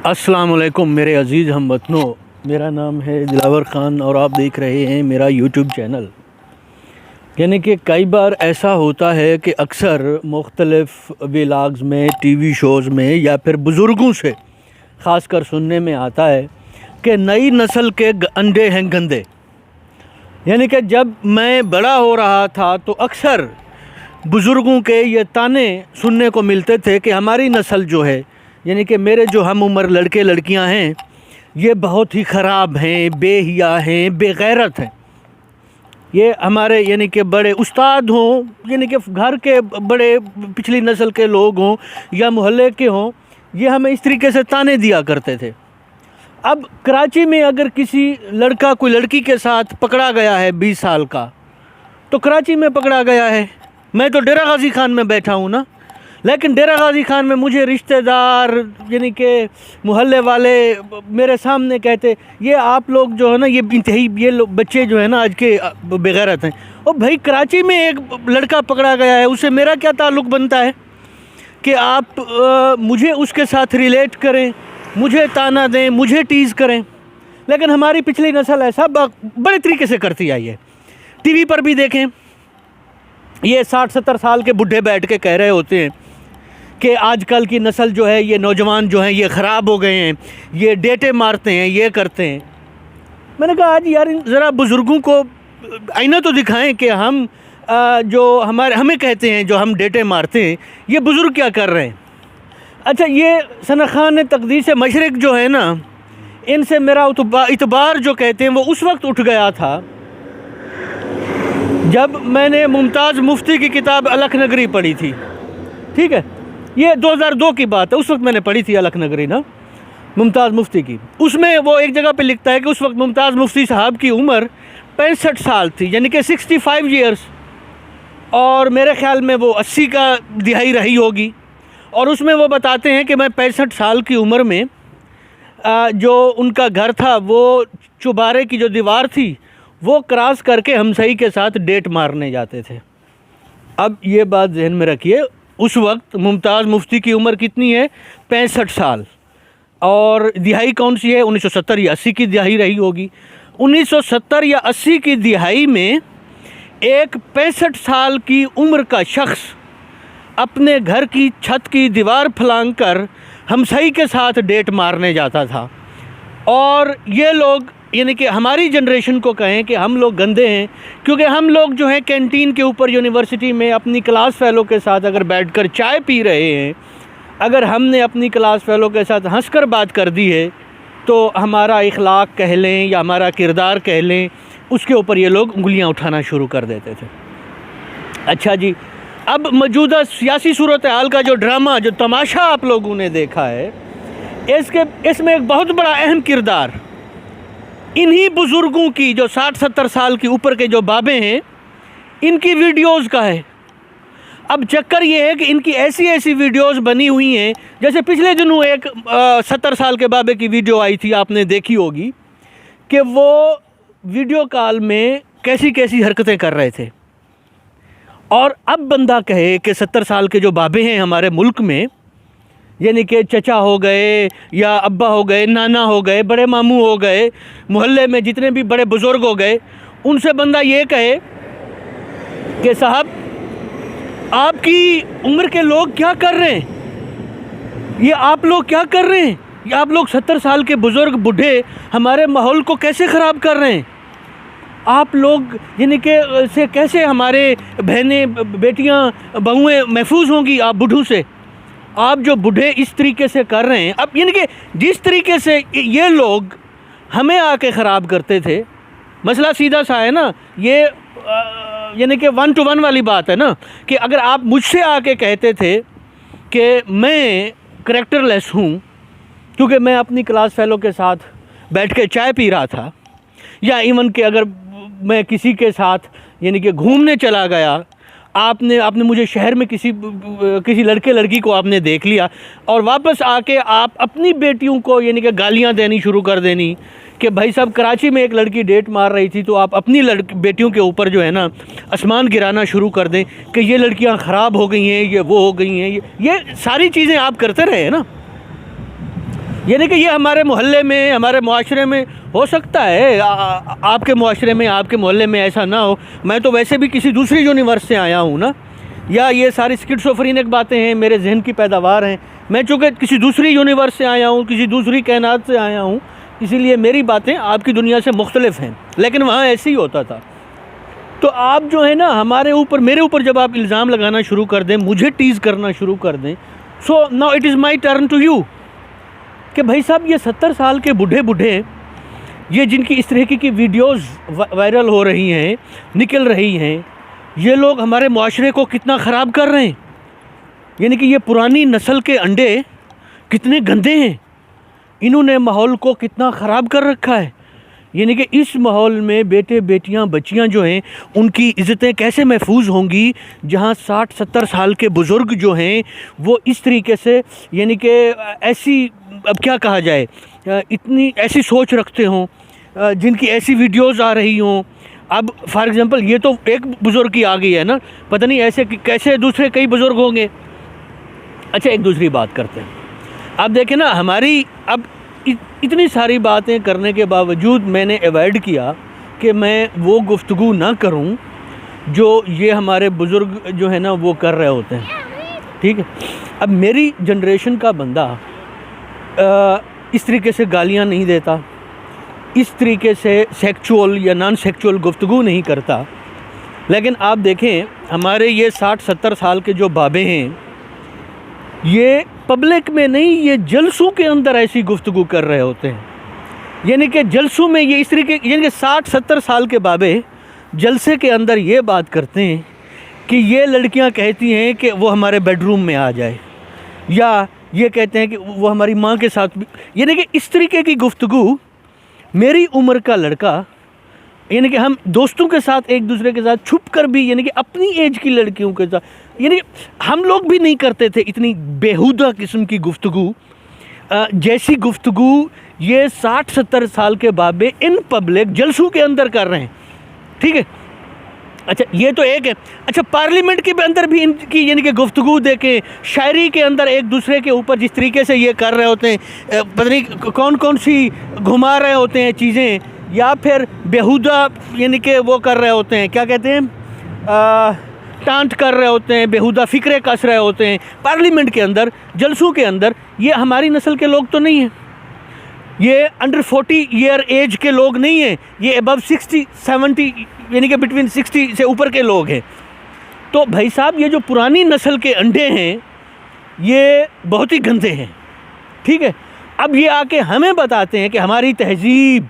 السلام علیکم میرے عزیز ہم وطنوں، میرا نام ہے دلاور خان اور آپ دیکھ رہے ہیں میرا یوٹیوب چینل۔ یعنی کہ کئی بار ایسا ہوتا ہے کہ اکثر مختلف ولاگز میں، ٹی وی شوز میں یا پھر بزرگوں سے خاص کر سننے میں آتا ہے کہ نئی نسل کے انڈے ہیں گندے۔ یعنی کہ جب میں بڑا ہو رہا تھا تو اکثر بزرگوں کے یہ تانے سننے کو ملتے تھے کہ ہماری نسل جو ہے، یعنی کہ میرے جو ہم عمر لڑکے لڑکیاں ہیں، یہ بہت ہی خراب ہیں، بے حیا ہیں، بے غیرت ہیں۔ یہ ہمارے یعنی کہ بڑے استاد ہوں، یعنی کہ گھر کے بڑے پچھلی نسل کے لوگ ہوں یا محلے کے ہوں، یہ ہمیں اس طریقے سے تانے دیا کرتے تھے۔ اب کراچی میں اگر کسی لڑکا کوئی لڑکی کے ساتھ پکڑا گیا ہے 20 سال کا، تو کراچی میں پکڑا گیا ہے، میں تو ڈیرہ غازی خان میں بیٹھا ہوں نا، لیکن ڈیرہ غازی خان میں مجھے رشتہ دار یعنی کہ محلے والے میرے سامنے کہتے یہ آپ لوگ جو ہے نا، یہ انتہائی یہ لوگ بچے جو ہے نا آج کے بغیرت ہیں۔ اور بھائی کراچی میں ایک لڑکا پکڑا گیا ہے، اس سے میرا کیا تعلق بنتا ہے کہ آپ مجھے اس کے ساتھ ریلیٹ کریں، مجھے تانا دیں، مجھے ٹیز کریں؟ لیکن ہماری پچھلی نسل ایسا بڑے طریقے سے کرتی آئی ہے۔ ٹی وی پر بھی دیکھیں، یہ 60-70 سال کے بڈھے بیٹھ کے کہہ رہے ہوتے ہیں کہ آج کل کی نسل جو ہے، یہ نوجوان جو ہیں یہ خراب ہو گئے ہیں، یہ ڈیٹے مارتے ہیں، یہ کرتے ہیں۔ میں نے کہا آج یار ذرا بزرگوں کو آئینہ تو دکھائیں کہ ہم جو ہمیں کہتے ہیں جو ہم ڈیٹے مارتے ہیں، یہ بزرگ کیا کر رہے ہیں۔ اچھا، یہ ثناخان تقدیس مشرق جو ہے نا، ان سے میرا اعتبار جو کہتے ہیں وہ اس وقت اٹھ گیا تھا جب میں نے ممتاز مفتی کی کتاب الکھ نگری پڑھی تھی۔ ٹھیک ہے، یہ 2002 کی بات ہے، اس وقت میں نے پڑھی تھی الکھ نگری نا، ممتاز مفتی کی۔ اس میں وہ ایک جگہ پہ لکھتا ہے کہ اس وقت ممتاز مفتی صاحب کی عمر 65 سال تھی، یعنی کہ 65 ایئرس، اور میرے خیال میں وہ 80 کا دہائی رہی ہوگی۔ اور اس میں وہ بتاتے ہیں کہ میں 65 سال کی عمر میں جو ان کا گھر تھا، وہ چوبارے کی جو دیوار تھی وہ کراس کر کے ہمسائی کے ساتھ ڈیٹ مارنے جاتے تھے۔ اب یہ بات ذہن میں رکھیے، اس وقت ممتاز مفتی کی عمر کتنی ہے؟ 65 سال، اور دہائی کون سی ہے؟ 1970 یا 80 کی دہائی رہی ہوگی۔ 1970 یا 80 کی دہائی میں ایک 65 سال کی عمر کا شخص اپنے گھر کی چھت کی دیوار پھلانگ کر ہمسائی کے ساتھ ڈیٹ مارنے جاتا تھا۔ اور یہ لوگ یعنی کہ ہماری جنریشن کو کہیں کہ ہم لوگ گندے ہیں، کیونکہ ہم لوگ جو ہیں کینٹین کے اوپر یونیورسٹی میں اپنی کلاس فیلو کے ساتھ اگر بیٹھ کر چائے پی رہے ہیں، اگر ہم نے اپنی کلاس فیلو کے ساتھ ہنس کر بات کر دی ہے، تو ہمارا اخلاق کہہ لیں یا ہمارا کردار کہہ لیں، اس کے اوپر یہ لوگ انگلیاں اٹھانا شروع کر دیتے تھے۔ اچھا جی، اب موجودہ سیاسی صورتحال کا جو ڈرامہ، جو تماشا آپ لوگوں نے دیکھا ہے، اس میں ایک بہت بڑا اہم کردار انہی بزرگوں کی جو 60-70 سال کی اوپر کے جو بابے ہیں، ان کی ویڈیوز کا ہے۔ اب چکر یہ ہے کہ ان کی ایسی ویڈیوز بنی ہوئی ہیں، جیسے پچھلے دنوں ایک 70 سال کے بابے کی ویڈیو آئی تھی، آپ نے دیکھی ہوگی، کہ وہ ویڈیو کال میں کیسی حرکتیں کر رہے تھے۔ اور اب بندہ کہے کہ 70 سال کے جو بابے ہیں ہمارے ملک میں، یعنی کہ چچا ہو گئے یا ابا ہو گئے، نانا ہو گئے، بڑے ماموں ہو گئے، محلے میں جتنے بھی بڑے بزرگ ہو گئے، ان سے بندہ یہ کہے کہ صاحب آپ کی عمر کے لوگ کیا کر رہے ہیں، یہ آپ لوگ کیا کر رہے ہیں، یہ آپ لوگ 70 سال کے بزرگ بڈھے ہمارے ماحول کو کیسے خراب کر رہے ہیں، آپ لوگ یعنی کہ سے کیسے ہمارے بہنیں، بیٹیاں، بہویں محفوظ ہوں گی آپ بڈھوں سے؟ آپ جو بڈھے اس طریقے سے کر رہے ہیں، اب یعنی کہ جس طریقے سے یہ لوگ ہمیں آ کے خراب کرتے تھے، مسئلہ سیدھا سا ہے نا، یہ یعنی کہ 1 to 1 والی بات ہے نا، کہ اگر آپ مجھ سے آ کے کہتے تھے کہ میں کریکٹر لیس ہوں کیونکہ میں اپنی کلاس فیلو کے ساتھ بیٹھ کے چائے پی رہا تھا، یا ایون کہ اگر میں کسی کے ساتھ یعنی کہ گھومنے چلا گیا، آپ نے مجھے شہر میں کسی لڑکے لڑکی کو آپ نے دیکھ لیا، اور واپس آ کے آپ اپنی بیٹیوں کو یعنی کہ گالیاں دینی شروع کر دینی کہ بھائی صاحب کراچی میں ایک لڑکی ڈیٹ مار رہی تھی، تو آپ اپنی بیٹیوں کے اوپر جو ہے نا آسمان گرانا شروع کر دیں کہ یہ لڑکیاں خراب ہو گئی ہیں، یہ وہ ہو گئی ہیں، یہ ساری چیزیں آپ کرتے رہے ہیں نا۔ یعنی کہ یہ ہمارے محلے میں, ہمارے معاشرے میں ہو سکتا ہے, آپ کے معاشرے میں, آپ کے محلے میں ایسا نہ ہو. میں تو ویسے بھی کسی دوسری یونیورس سے آیا ہوں نا, یا یہ ساری اسکیزوفرینک باتیں ہیں میرے ذہن کی پیداوار ہیں. میں چونکہ کسی دوسری یونیورس سے آیا ہوں, کسی دوسری کائنات سے آیا ہوں, اسی لیے میری باتیں آپ کی دنیا سے مختلف ہیں, لیکن وہاں ایسے ہی ہوتا تھا. تو آپ جو ہے نا ہمارے اوپر, میرے اوپر جب آپ الزام لگانا شروع کر دیں, مجھے ٹیز کرنا شروع کر دیں, so now it is my turn to you کہ بھائی صاحب یہ 70 سال کے بوڑھے یہ جن کی اس طرح کی ویڈیوز وائرل ہو رہی ہیں, نکل رہی ہیں, یہ لوگ ہمارے معاشرے کو کتنا خراب کر رہے ہیں. یعنی کہ یہ پرانی نسل کے انڈے کتنے گندے ہیں, انہوں نے ماحول کو کتنا خراب کر رکھا ہے. یعنی کہ اس ماحول میں بیٹے بیٹیاں بچیاں جو ہیں ان کی عزتیں کیسے محفوظ ہوں گی جہاں 60-70 سال کے بزرگ جو ہیں وہ اس طریقے سے, یعنی کہ ایسی, اب کیا کہا جائے, اتنی ایسی سوچ رکھتے ہوں, جن کی ایسی ویڈیوز آ رہی ہوں. اب فار ایگزامپل یہ تو ایک بزرگ کی آ گئی ہے نا, پتہ نہیں ایسے کیسے دوسرے کئی بزرگ ہوں گے. اچھا ایک دوسری بات کرتے ہیں. آپ دیکھیں نا ہماری اب اتنی ساری باتیں کرنے کے باوجود میں نے ایوائڈ کیا کہ میں وہ گفتگو نہ کروں جو یہ ہمارے بزرگ جو ہے نا وہ کر رہے ہوتے ہیں. ٹھیک ہے, اب میری جنریشن کا بندہ اس طریقے سے گالیاں نہیں دیتا, اس طریقے سے سیکچول یا نان سیکچول گفتگو نہیں کرتا. لیکن آپ دیکھیں ہمارے یہ 60-70 سال کے جو بابے ہیں یہ پبلک میں نہیں, یہ جلسوں کے اندر ایسی گفتگو کر رہے ہوتے ہیں. یعنی کہ جلسوں میں یہ اس طریقے, یعنی کہ 60-70 سال کے بابے جلسے کے اندر یہ بات کرتے ہیں کہ یہ لڑکیاں کہتی ہیں کہ وہ ہمارے بیڈ روم میں آ جائے, یا یہ کہتے ہیں کہ وہ ہماری ماں کے ساتھ بھی, یعنی کہ اس طریقے کی گفتگو میری عمر کا لڑکا, یعنی کہ ہم دوستوں کے ساتھ ایک دوسرے کے ساتھ چھپ کر بھی, یعنی کہ اپنی ایج کی لڑکیوں کے ساتھ, یعنی کہ ہم لوگ بھی نہیں کرتے تھے اتنی بیہودہ قسم کی گفتگو جیسی گفتگو یہ 60-70 سال کے بابے ان پبلک جلسوں کے اندر کر رہے ہیں. ٹھیک ہے, اچھا یہ تو ایک ہے. اچھا پارلیمنٹ کے اندر بھی ان کی یعنی کہ گفتگو دیکھیں, شاعری کے اندر ایک دوسرے کے اوپر جس طریقے سے یہ کر رہے ہوتے ہیں, پتہ نہیں کون سی گھما رہے ہوتے ہیں چیزیں, یا پھر بیہودہ یعنی کہ وہ کر رہے ہوتے ہیں, کیا کہتے ہیں, ٹانٹ کر رہے ہوتے ہیں, بیہودہ فکرے کس رہے ہوتے ہیں پارلیمنٹ کے اندر, جلسوں کے اندر. یہ ہماری نسل کے لوگ تو نہیں ہیں, یہ انڈر 40 ایئر ایج کے لوگ نہیں ہیں, یہ ابو 60-70 یعنی کہ بٹوین 60 سے اوپر کے لوگ ہیں. تو بھائی صاحب یہ جو پرانی نسل کے انڈے ہیں یہ بہت ہی گندے ہیں. ٹھیک ہے, اب یہ آ کے ہمیں بتاتے ہیں کہ ہماری تہذیب,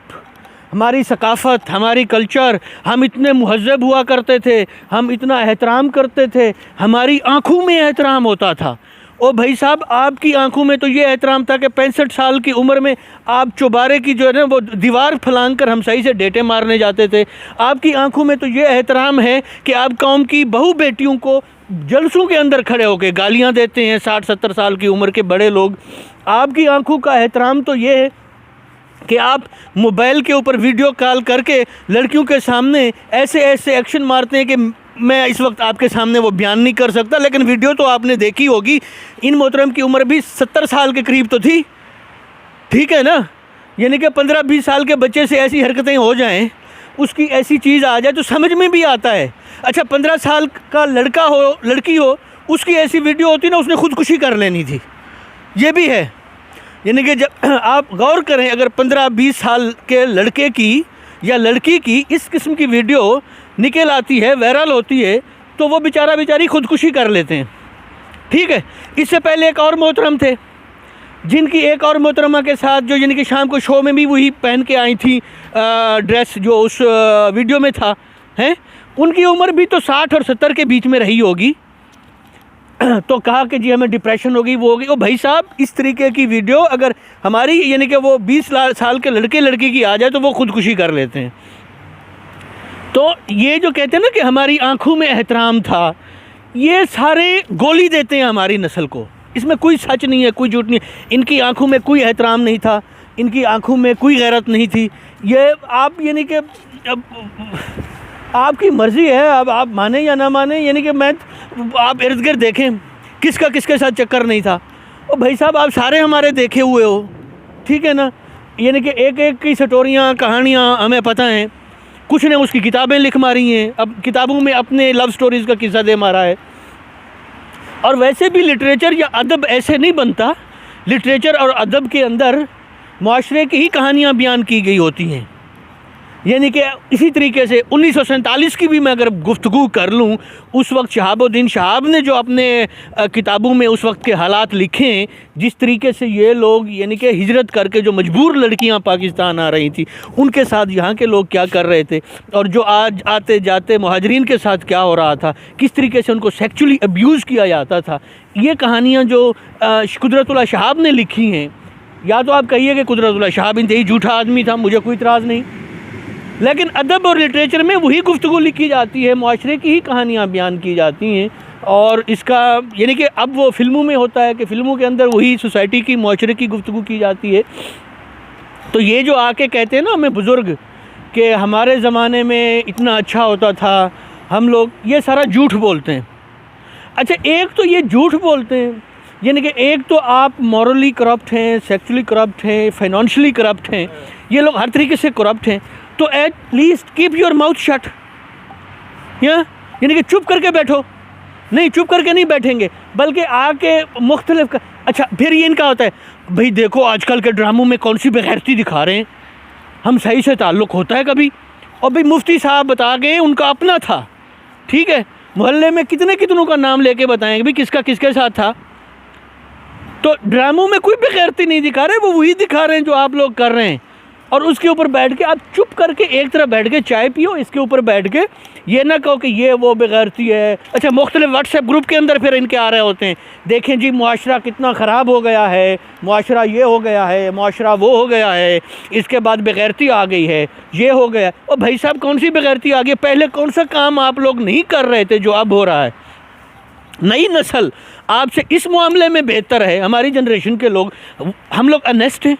ہماری ثقافت, ہماری کلچر, ہم اتنے مہذب ہوا کرتے تھے, ہم اتنا احترام کرتے تھے, ہماری آنکھوں میں احترام ہوتا تھا. او بھائی صاحب آپ کی آنکھوں میں تو یہ احترام تھا کہ 65 سال کی عمر میں آپ چوبارے کی جو ہے نا وہ دیوار پھلانگ کر ہم صحیح سے ڈیٹے مارنے جاتے تھے. آپ کی آنکھوں میں تو یہ احترام ہے کہ آپ قوم کی بہو بیٹیوں کو جلسوں کے اندر کھڑے ہو کے گالیاں دیتے ہیں 60-70 سال کی عمر کے بڑے لوگ. آپ کی آنکھوں کا احترام تو یہ ہے کہ آپ موبائل کے اوپر ویڈیو کال کر کے لڑکیوں کے سامنے ایسے ایکشن مارتے ہیں کہ میں اس وقت آپ کے سامنے وہ بیان نہیں کر سکتا, لیکن ویڈیو تو آپ نے دیکھی ہوگی. ان محترم کی عمر بھی 70 سال کے قریب تو تھی. ٹھیک ہے نا, یعنی کہ 15-20 سال کے بچے سے ایسی حرکتیں ہو جائیں, اس کی ایسی چیز آ جائے تو سمجھ میں بھی آتا ہے. اچھا 15 سال کا لڑکا ہو لڑکی ہو, اس کی ایسی ویڈیو ہوتی نا اس نے خودکشی کر لینی تھی. یہ بھی ہے. یعنی کہ جب آپ غور کریں اگر 15-20 سال کے لڑکے کی یا لڑکی کی اس قسم کی ویڈیو نکل آتی ہے, وائرل ہوتی ہے, تو وہ بیچاری خودکشی کر لیتے ہیں. ٹھیک ہے, اس سے پہلے ایک اور محترم تھے جن کی ایک اور محترمہ کے ساتھ جو یعنی کہ شام کو شو میں بھی وہی پہن کے آئی تھی ڈریس جو اس ویڈیو میں تھا, ہیں ان کی عمر بھی تو 60 اور 70 کے بیچ میں رہی ہوگی. تو کہا کہ جی ہمیں ڈپریشن ہوگی وہ ہوگی. او بھائی صاحب اس طریقے کی ویڈیو اگر ہماری یعنی کہ وہ 20 سال کے لڑکے لڑکی کی آ جائے تو وہ خودکشی کر لیتے ہیں. تو یہ جو کہتے ہیں نا کہ ہماری آنکھوں میں احترام تھا, یہ سارے گولی دیتے ہیں ہماری نسل کو. اس میں کوئی سچ نہیں ہے, کوئی جھوٹ نہیں ہے. ان کی آنکھوں میں کوئی احترام نہیں تھا, ان کی آنکھوں میں کوئی غیرت نہیں تھی. یہ آپ یعنی کہ اب آپ کی مرضی ہے, اب آپ مانیں یا نہ مانیں. یعنی کہ میں آپ ارد گرد دیکھیں کس کے ساتھ چکر نہیں تھا. او بھائی صاحب آپ سارے ہمارے دیکھے ہوئے ہو, ٹھیک ہے نا. یعنی کہ ایک ایک کی سٹوریاں کہانیاں ہمیں پتہ ہیں. کچھ نے اس کی کتابیں لکھ ماری ہیں, اب کتابوں میں اپنے لو سٹوریز کا قصہ دے مارا ہے. اور ویسے بھی لٹریچر یا ادب ایسے نہیں بنتا. لٹریچر اور ادب کے اندر معاشرے کی ہی کہانیاں بیان کی گئی ہوتی ہیں. یعنی کہ اسی طریقے سے 1947 کی بھی میں اگر گفتگو کر لوں, اس وقت شہاب الدین شہاب نے جو اپنے کتابوں میں اس وقت کے حالات لکھے ہیں, جس طریقے سے یہ لوگ یعنی کہ ہجرت کر کے جو مجبور لڑکیاں پاکستان آ رہی تھیں, ان کے ساتھ یہاں کے لوگ کیا کر رہے تھے, اور جو آج آتے جاتے مہاجرین کے ساتھ کیا ہو رہا تھا, کس طریقے سے ان کو سیکچولی ابیوز کیا جاتا تھا, یہ کہانیاں جو قدرت اللہ شہاب نے لکھی ہیں. یا تو آپ کہیے کہ قدرت اللہ شہاب انتہائی جھوٹا آدمی تھا, مجھے کوئی اعتراض نہیں, لیکن ادب اور لٹریچر میں وہی گفتگو لکھی جاتی ہے, معاشرے کی ہی کہانیاں بیان کی جاتی ہیں. اور اس کا یعنی کہ اب وہ فلموں میں ہوتا ہے کہ فلموں کے اندر وہی سوسائٹی کی, معاشرے کی گفتگو کی جاتی ہے. تو یہ جو آ کے کہتے ہیں نا ہمیں بزرگ کہ ہمارے زمانے میں اتنا اچھا ہوتا تھا, ہم لوگ, یہ سارا جھوٹ بولتے ہیں. اچھا, ایک تو یہ جھوٹ بولتے ہیں, یعنی کہ ایک تو آپ مورلی کرپٹ ہیں, سیکچولی کرپٹ ہیں, فائنانشلی کرپٹ ہیں, یہ لوگ ہر طریقے سے کرپٹ ہیں. تو at least keep your mouth shut, یعنی کہ چپ کر کے بیٹھو. نہیں, چپ کر کے نہیں بیٹھیں گے, بلکہ آ کے مختلف اچھا پھر یہ ان کا ہوتا ہے بھئی دیکھو آج کل کے ڈراموں میں کون سی بغیرتی دکھا رہے ہیں, ہم صحیح سے تعلق ہوتا ہے کبھی. اور بھئی مفتی صاحب بتا گئے ان کا اپنا تھا, ٹھیک ہے, محلے میں کتنوں کا نام لے کے بتائیں گے بھئی کس کا کس کے ساتھ تھا. تو ڈراموں میں کوئی بغیرتی نہیں دکھا رہے, وہ وہی دکھا رہے ہیں جو آپ لوگ کر رہے ہیں. اور اس کے اوپر بیٹھ کے آپ چپ کر کے ایک طرح بیٹھ کے چائے پیو, اس کے اوپر بیٹھ کے یہ نہ کہو کہ یہ وہ بغیرتی ہے. اچھا, مختلف واٹس ایپ گروپ کے اندر پھر ان کے آ رہے ہوتے ہیں, دیکھیں جی معاشرہ کتنا خراب ہو گیا ہے, معاشرہ یہ ہو گیا ہے, معاشرہ وہ ہو گیا ہے, اس کے بعد بغیرتی آ گئی ہے, یہ ہو گیا. اور بھائی صاحب کون سی بغیرتی آ گئی؟ پہلے کون سا کام آپ لوگ نہیں کر رہے تھے جو اب ہو رہا ہے؟ نئی نسل آپ سے اس معاملے میں بہتر ہے. ہماری جنریشن کے لوگ, ہم لوگ انیسٹ ہیں,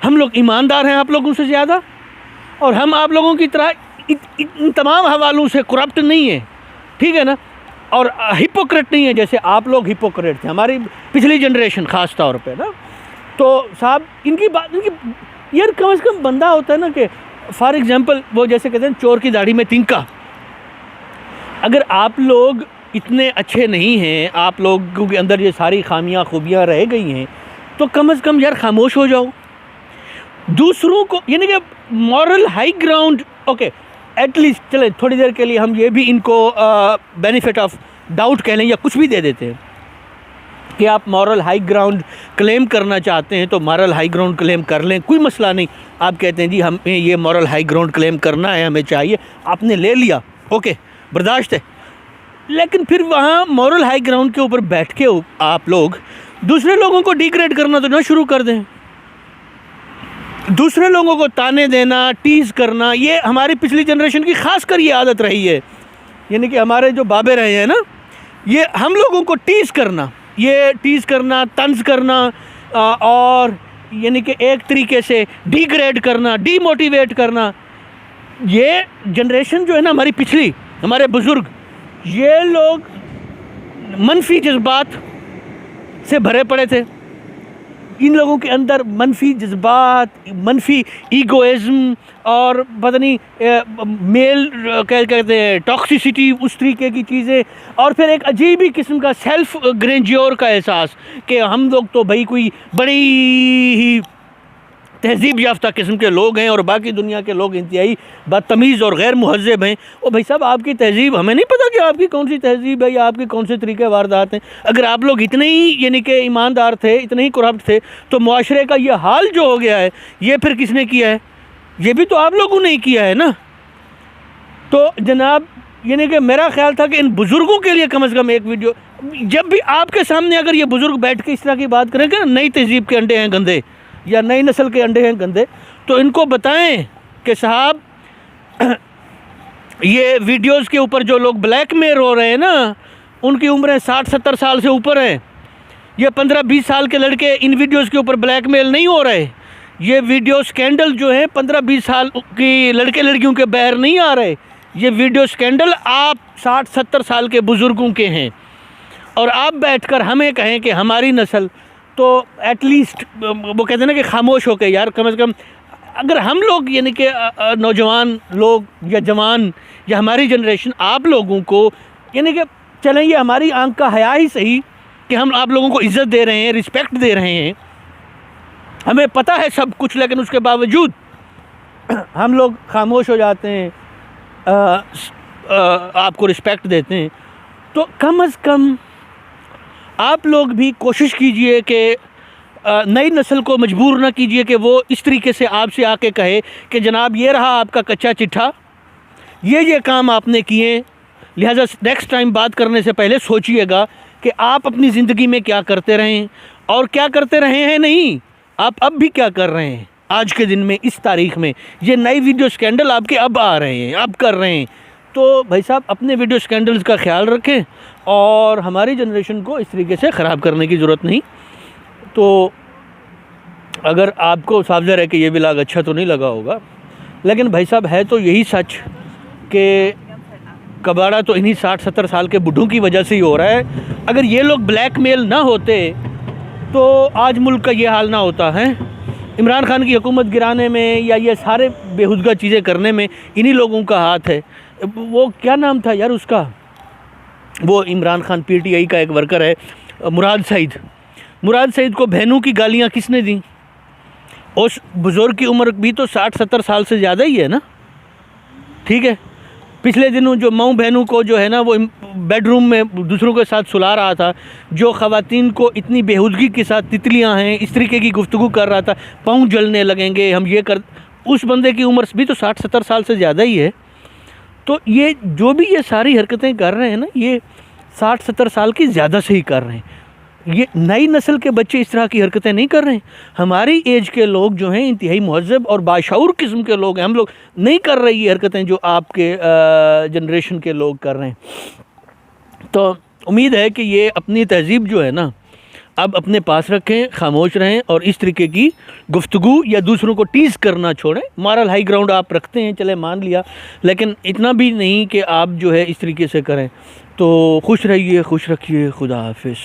ہم لوگ ایماندار ہیں آپ لوگوں سے زیادہ, اور ہم آپ لوگوں کی طرح ان تمام حوالوں سے کرپٹ نہیں ہیں, ٹھیک ہے نا, اور ہپوکریٹ نہیں ہے جیسے آپ لوگ ہپوکریٹ تھے, ہماری پچھلی جنریشن خاص طور پہ نا. تو صاحب ان کی بات, یار کم از کم بندہ ہوتا ہے نا کہ فار ایگزامپل وہ جیسے کہتے ہیں چور کی داڑھی میں تنکا. اگر آپ لوگ اتنے اچھے نہیں ہیں, آپ لوگوں کے اندر یہ ساری خامیاں خوبیاں رہ گئی ہیں, تو کم از کم یار خاموش ہو جاؤ. دوسروں کو یعنی کہ moral high ground, okay at least چلے تھوڑی دیر کے لیے ہم یہ بھی ان کو بینیفٹ آف ڈاؤٹ کہہ لیں یا کچھ بھی دے دیتے ہیں کہ آپ مورل ہائی گراؤنڈ کلیم کرنا چاہتے ہیں تو مورل ہائی گراؤنڈ کلیم کر لیں, کوئی مسئلہ نہیں. آپ کہتے ہیں جی ہمیں یہ مورل ہائی گراؤنڈ کلیم کرنا ہے, ہمیں چاہیے, آپ نے لے لیا, اوکے برداشت ہے. لیکن پھر وہاں مورل ہائی گراؤنڈ کے اوپر بیٹھ کے آپ لوگ دوسرے لوگوں کو ڈیگریڈ کرنا تو نہ شروع کر دیں. دوسرے لوگوں کو تانے دینا, ٹیز کرنا, یہ ہماری پچھلی جنریشن کی خاص کر یہ عادت رہی ہے. یعنی کہ ہمارے جو بابے رہے ہیں نا, یہ ہم لوگوں کو ٹیز کرنا, یہ ٹیز کرنا, طنز کرنا, اور یعنی کہ ایک طریقے سے ڈیگریڈ کرنا, ڈی موٹیویٹ کرنا. یہ جنریشن جو ہے نا ہماری پچھلی, ہمارے بزرگ, یہ لوگ منفی جذبات سے بھرے پڑے تھے. ان لوگوں کے اندر منفی جذبات, منفی ایگوئزم, اور پتہ نہیں میل کیا کہتے ہیں ٹاکسیسٹی, اس طریقے کی چیزیں, اور پھر ایک عجیب ہی قسم کا سیلف گرینجیور کا احساس کہ ہم لوگ تو بھائی کوئی بڑی ہی تہذیب یافتہ قسم کے لوگ ہیں اور باقی دنیا کے لوگ انتہائی بدتمیز اور غیر مہذب ہیں. او بھائی صاحب آپ کی تہذیب, ہمیں نہیں پتہ کہ آپ کی کون سی تہذیب ہے یا آپ کے کون سے طریقے واردات ہیں. اگر آپ لوگ اتنے ہی یعنی کہ ایماندار تھے, اتنے ہی کرپٹ تھے, تو معاشرے کا یہ حال جو ہو گیا ہے یہ پھر کس نے کیا ہے؟ یہ بھی تو آپ لوگوں نے ہی کیا ہے نا. تو جناب یعنی کہ میرا خیال تھا کہ ان بزرگوں کے لیے کم از کم ایک ویڈیو, جب بھی آپ کے سامنے اگر یہ بزرگ بیٹھ کے اس طرح کی بات کریں کہ نئی تہذیب کے انڈے ہیں گندے یا نئی نسل کے انڈے ہیں گندے, تو ان کو بتائیں کہ صاحب یہ ویڈیوز کے اوپر جو لوگ بلیک میل ہو رہے ہیں نا, ان کی عمریں 60-70 سال سے اوپر ہیں. یہ 15-20 سال کے لڑکے ان ویڈیوز کے اوپر بلیک میل نہیں ہو رہے. یہ ویڈیو سکینڈل جو ہیں 15-20 سال کی لڑکے لڑکیوں کے بہر نہیں آ رہے. یہ ویڈیو سکینڈل آپ 60-70 سال کے بزرگوں کے ہیں, اور آپ بیٹھ کر ہمیں کہیں کہ ہماری نسل, تو ایٹ لیسٹ وہ کہتے ہیں نا کہ خاموش ہو کے یار کم از کم اگر ہم لوگ یعنی کہ نوجوان لوگ یا جوان یا ہماری جنریشن آپ لوگوں کو یعنی کہ چلیں یہ ہماری آنکھ کا حیا ہی صحیح کہ ہم آپ لوگوں کو عزت دے رہے ہیں، رسپیکٹ دے رہے ہیں، ہمیں پتہ ہے سب کچھ، لیکن اس کے باوجود ہم لوگ خاموش ہو جاتے ہیں، آپ کو رسپیکٹ دیتے ہیں. تو کم از کم آپ لوگ بھی کوشش کیجئے کہ نئی نسل کو مجبور نہ کیجئے کہ وہ اس طریقے سے آپ سے آ کے کہے کہ جناب یہ رہا آپ کا کچا چٹھا، یہ کام آپ نے کیے، لہٰذا نیکسٹ ٹائم بات کرنے سے پہلے سوچئے گا کہ آپ اپنی زندگی میں کیا کرتے رہے ہیں اور کیا کرتے رہے ہیں، نہیں آپ اب بھی کیا کر رہے ہیں آج کے دن میں، اس تاریخ میں. یہ نئی ویڈیو سکینڈل آپ کے اب آ رہے ہیں، اب کر رہے ہیں. تو بھائی صاحب اپنے ویڈیو سکینڈلز کا خیال رکھیں اور ہماری جنریشن کو اس طریقے سے خراب کرنے کی ضرورت نہیں. تو اگر آپ کو صاف ظاہر ہے کہ یہ ولاگ اچھا تو نہیں لگا ہوگا، لیکن بھائی صاحب ہے تو یہی سچ کہ کباڑہ تو انہی 60-70 سال کے بڈھوں کی وجہ سے ہی ہو رہا ہے. اگر یہ لوگ بلیک میل نہ ہوتے تو آج ملک کا یہ حال نہ ہوتا ہے. عمران خان کی حکومت گرانے میں یا یہ سارے بےہودگا چیزیں کرنے میں انہی لوگوں کا ہاتھ ہے. وہ کیا نام تھا یار اس کا، وہ Imran Khan P T I کا ایک ورکر ہے، مراد سعید کو بہنوں کی گالیاں کس نے دیں؟ اس بزرگ کی عمر بھی تو 60-70 سال سے زیادہ ہی ہے نا. ٹھیک ہے، پچھلے دنوں جو مئو بہنوں کو جو ہے نا وہ بیڈ روم میں دوسروں کے ساتھ سلا رہا تھا، جو خواتین کو اتنی بےہودگی کے ساتھ تتلیاں ہیں اس طریقے کی گفتگو کر رہا تھا، پاؤں جلنے لگیں گے ہم یہ اس بندے کی عمر بھی تو 60-70 سال سے زیادہ ہی ہے. تو یہ جو بھی یہ ساری حرکتیں کر رہے ہیں نا، یہ 60-70 سال کی زیادہ سے ہی کر رہے ہیں. یہ نئی نسل کے بچے اس طرح کی حرکتیں نہیں کر رہے ہیں. ہماری ایج کے لوگ جو ہیں انتہائی مہذب اور باشعور قسم کے لوگ ہیں، ہم لوگ نہیں کر رہے یہ حرکتیں جو آپ کے جنریشن کے لوگ کر رہے ہیں. تو امید ہے کہ یہ اپنی تہذیب جو ہے نا اب اپنے پاس رکھیں، خاموش رہیں اور اس طریقے کی گفتگو یا دوسروں کو ٹیز کرنا چھوڑیں. مارل ہائی گراؤنڈ آپ رکھتے ہیں، چلے مان لیا، لیکن اتنا بھی نہیں کہ آپ جو ہے اس طریقے سے کریں. تو خوش رہیے، خوش رکھیے. خدا حافظ.